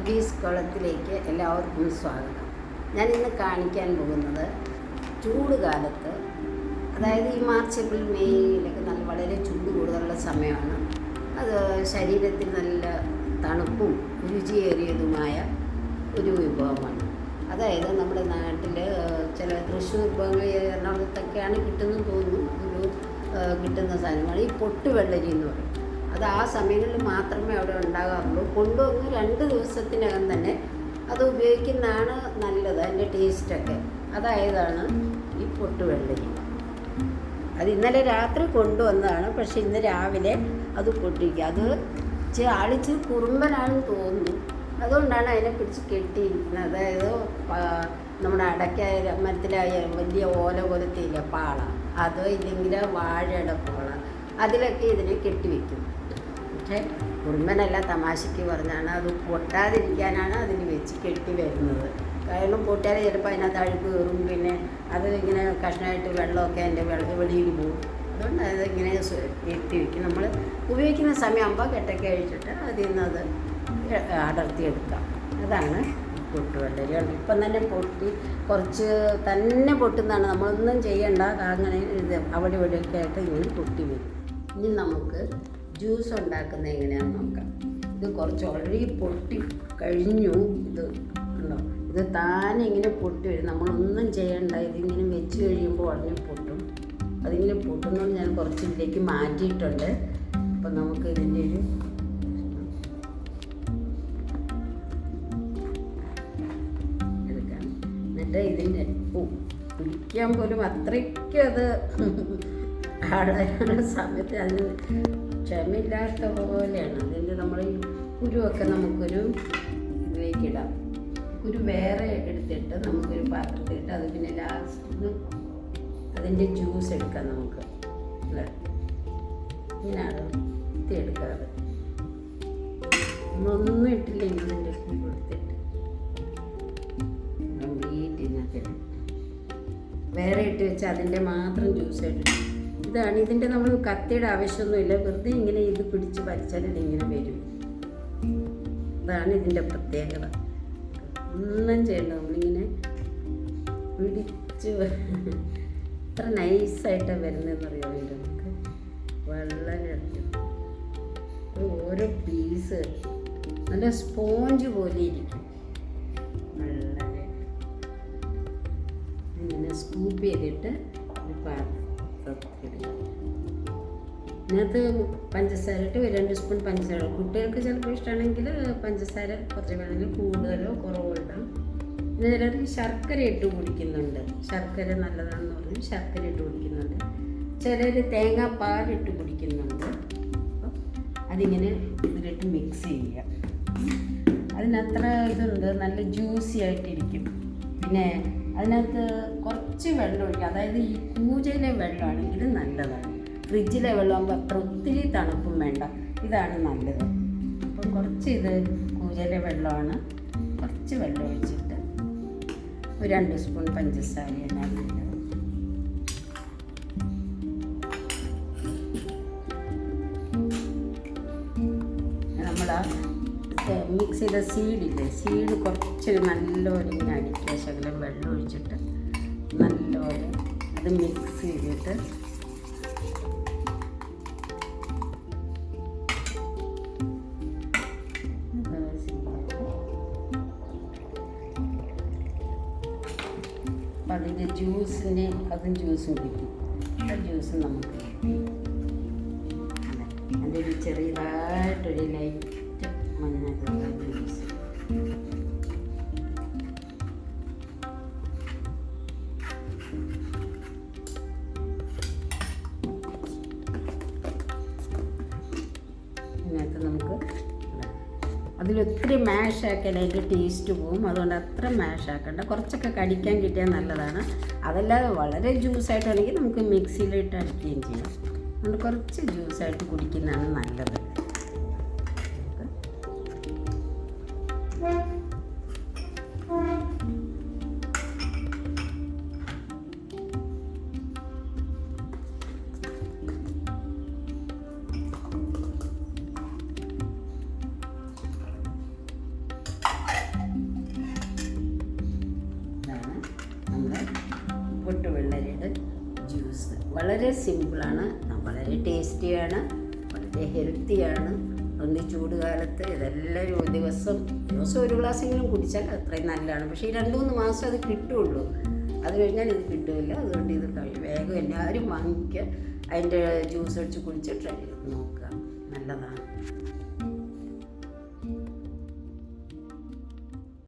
അബീസ് കുളത്തിലേക്ക് എല്ലാവർക്കും സ്വാഗതം. ഞാൻ ഇന്ന് കാണിക്കാൻ പോകുന്നത് ചൂട് കാലത്ത്, അതായത് ഈ മാർച്ച് ഏപ്രിൽ മെയ്യിലൊക്കെ വളരെ ചൂട് കൂടുതലുള്ള സമയമാണ്. അത് ശരീരത്തിന് നല്ല തണുപ്പും രുചിയേറിയതുമായ ഒരു വിഭവമാണ്. അതായത് നമ്മുടെ നാട്ടിൽ ചില തൃശ്ശൂർ വിഭവങ്ങൾ എറണാകുളത്തൊക്കെയാണ് കിട്ടുന്നതെന്ന് തോന്നുന്നു. കിട്ടുന്ന സാധനമാണ് ഈ പൊട്ടുവെള്ളരി എന്ന് പറയും. അത് ആ സമയങ്ങളിൽ മാത്രമേ അവിടെ ഉണ്ടാകാറുള്ളൂ. കൊണ്ടുവന്ന് 2 ദിവസത്തിനകം തന്നെ അത് ഉപയോഗിക്കുന്നതാണ് നല്ലത്, അതിൻ്റെ ടേസ്റ്റൊക്കെ. അതായതാണ് ഈ പൊട്ടുവെള്ളരി. അത് ഇന്നലെ രാത്രി കൊണ്ടുവന്നതാണ്, പക്ഷെ ഇന്ന് രാവിലെ അത് പൊട്ടിക്കുക. അത് ആളിച്ച് കുറുമ്പനാണെന്ന് തോന്നുന്നു. അതുകൊണ്ടാണ് അതിനെ പിടിച്ച് കെട്ടിയിരിക്കുന്നത്. അതായത് നമ്മുടെ അടയ്ക്ക മരത്തിലായ വലിയ ഓല പോലത്തെ ഇല്ല പാള, അതോ ഇല്ലെങ്കിൽ വാഴയുടെ പോള, അതിലൊക്കെ ഇതിനെ കെട്ടിവെക്കും. പക്ഷേ കുറുമ്പനല്ല, തമാശയ്ക്ക് പറഞ്ഞാണ്. അത് പൊട്ടാതിരിക്കാനാണ് അതിന് വെച്ച് കെട്ടി വരുന്നത്. കാരണം പൊട്ടിയാൽ ചിലപ്പോൾ അതിനകത്ത് അഴുക്ക് കയറും, പിന്നെ അത് ഇങ്ങനെ കഷ്ണമായിട്ട് വെള്ളമൊക്കെ അതിൻ്റെ വെളിയിൽ പോകും. അതുകൊണ്ട് അതിങ്ങനെ കെട്ടി വയ്ക്കും. നമ്മൾ ഉപയോഗിക്കുന്ന സമയമാകുമ്പോൾ കെട്ടൊക്കെ അഴിച്ചിട്ട് അതിൽ നിന്ന് അത് അടർത്തിയെടുക്കാം. അതാണ് പൊട്ടുവെള്ളരി. ഇപ്പം തന്നെ പൊട്ടി കുറച്ച് തന്നെ പൊട്ടുന്നതാണ്, നമ്മളൊന്നും ചെയ്യണ്ട. അങ്ങനെ ഇത് അവിടെ ഇവിടെയൊക്കെ ആയിട്ട് ഇങ്ങനെ പൊട്ടി വരും. ഇനി നമുക്ക് ജ്യൂസ് ഉണ്ടാക്കുന്നത് എങ്ങനെയാണെന്ന് നോക്കാം. ഇത് കുറച്ച് ഓൾറെഡി പൊട്ടി കഴിഞ്ഞു. ഇത് ഉണ്ടോ, ഇത് താനെ ഇങ്ങനെ പൊട്ടി വരും, നമ്മളൊന്നും ചെയ്യണ്ട. ഇതിങ്ങനെ വെച്ച് കഴിയുമ്പോൾ ഉടനെ പൊട്ടും. അതിങ്ങനെ പൊട്ടുന്നത് ഞാൻ കുറച്ച് ഇതിലേക്ക് മാറ്റിയിട്ടുണ്ട്. അപ്പം നമുക്ക് ഇതിൻ്റെ ഒരു എടുക്കാം. എന്നിട്ട് ഇതിൻ്റെ കുടിക്കാൻ പോലും അത്രയ്ക്കും അത് ആടാനുള്ള സമയത്ത് അതിന് ക്ഷമയില്ലാത്ത പോലെയാണ്. അതിൻ്റെ നമ്മൾ ഈ കുരുവൊക്കെ നമുക്കൊരു ഇതിലേക്കിടാം. കുരു വേറെ എടുത്തിട്ട് നമുക്കൊരു പാത്രത്തിലിട്ട് അത് പിന്നെ ലാസ്റ്റ് അതിൻ്റെ ജ്യൂസ് എടുക്കാം. നമുക്ക് ഇങ്ങനെയാണ് എടുക്കാറ്. നമ്മളൊന്നും ഇട്ടില്ലെങ്കിൽ അതിൻ്റെ കുരു എടുത്തിട്ട് വീട്ടിനകത്തിട്ട് വേറെ ഇട്ട് വെച്ചാൽ അതിൻ്റെ മാത്രം ജ്യൂസ് എടുക്കും. ഇതാണ് ഇതിൻ്റെ, നമ്മൾ കത്തിയുടെ ആവശ്യമൊന്നുമില്ല. വെറുതെ ഇങ്ങനെ ഇത് പിടിച്ച് വലിച്ചാൽ ഇതിങ്ങനെ വരും. അതാണ് ഇതിൻ്റെ പ്രത്യേകത. ഒന്നും ചെയ്യണ്ട, നമ്മളിങ്ങനെ പിടിച്ച് എത്ര നൈസായിട്ടാണ് വരുന്നതെന്ന് അറിയാമോ. നമുക്ക് വളരെ ഓരോ പീസ് നല്ല സ്പോഞ്ച് പോലെ ഇരിക്കും. വളരെ ഇങ്ങനെ സ്കൂപ്പ് ചെയ്തിട്ട് ഇതിനകത്ത് പഞ്ചസാര ഇട്ട് 2 സ്പൂൺ പഞ്ചസാര. കുട്ടികൾക്ക് ചിലപ്പോൾ ഇഷ്ടമാണെങ്കിൽ പഞ്ചസാര കുറച്ച് വേണമെങ്കിൽ കൂടുതലോ കുറവോ ഇടാം. പിന്നെ ചിലർ ശർക്കര ഇട്ട് കുടിക്കുന്നുണ്ട്. ശർക്കര നല്ലതാണെന്ന് പറഞ്ഞ് ശർക്കര ഇട്ട് കുടിക്കുന്നുണ്ട്. ചിലർ തേങ്ങാപ്പാലിട്ട് കുടിക്കുന്നുണ്ട്. അപ്പം അതിങ്ങനെ ഇതിലിട്ട് മിക്സ് ചെയ്യുക. അതിനത്ര ഇതുണ്ട്, നല്ല ജ്യൂസി ആയിട്ടിരിക്കും. പിന്നെ അതിനകത്ത് കുറച്ച് വെള്ളം ഒഴിക്കുക. അതായത് ഈ പൂജയിലെ വെള്ളമാണെങ്കിൽ നല്ലതാണ്. ഫ്രിഡ്ജിലെ വെള്ളമാകുമ്പോൾ അത്ര ഒത്തിരി തണുപ്പും വേണ്ട. ഇതാണ് നല്ലത്. അപ്പം കുറച്ച് ഇത് പൂജയിലെ വെള്ളമാണ്. കുറച്ച് വെള്ളം ഒഴിച്ചിട്ട് 2 സ്പൂൺ പഞ്ചസാരയാണ് നല്ലത്. നമ്മൾ ആ മിക്സ് ചെയ്ത സീഡില്ലേ, സീഡ് കുറച്ച് നല്ലപോലെ ഇങ്ങനെ അടിക്കുക. ശകലം വെള്ളം ഒഴിച്ചിട്ട് നല്ലപോലെ അത് മിക്സ് ചെയ്തിട്ട് അതിൻ്റെ ജ്യൂസിന് അതും ജ്യൂസും കിട്ടി. ആ ജ്യൂസ് നമുക്ക് കിട്ടി. അതിൻ്റെ ഒരു ചെറിയതായിട്ടൊരു ലൈറ്റ് മഞ്ഞ ജ്യൂസ്. ഇതിനകത്ത് നമുക്ക് അതിലൊത്തിരി മാഷ് ആക്കിയാൽ അതിൻ്റെ ടേസ്റ്റ് പോവും. അതുകൊണ്ട് അത്ര മാഷ് ആക്കണ്ട. കുറച്ചൊക്കെ കടിക്കാൻ കിട്ടിയാൽ നല്ലതാണ്. അതല്ലാതെ വളരെ ജ്യൂസായിട്ടാണെങ്കിൽ നമുക്ക് മിക്സിയിലിട്ട് അടിക്കുകയും ചെയ്യാം. അതുകൊണ്ട് കുറച്ച് ജ്യൂസായിട്ട് കുടിക്കുന്നതാണ് നല്ലത്. പൊട്ടുവെള്ളരിയുടെ ജ്യൂസ് വളരെ സിമ്പിളാണ്, വളരെ ടേസ്റ്റിയാണ്, വളരെ ഹെൽത്തിയാണ്. അതുകൊണ്ട് ഈ ചൂട് കാലത്ത് ഇതെല്ലാം ദിവസം ഒരു ഗ്ലാസ്സെങ്കിലും കുടിച്ചാൽ അത്രയും നല്ലതാണ്. പക്ഷേ ഈ 2-3 മാസം അത് കിട്ടുള്ളൂ, അത് കഴിഞ്ഞാൽ ഇത് കിട്ടില്ല. അതുകൊണ്ട് ഇത് വേഗം എല്ലാവരും വാങ്ങിക്കുക, അതിൻ്റെ ജ്യൂസ് അടിച്ച് കുടിച്ച് ട്രൈ ചെയ്ത് നോക്കുക, നല്ലതാണ്.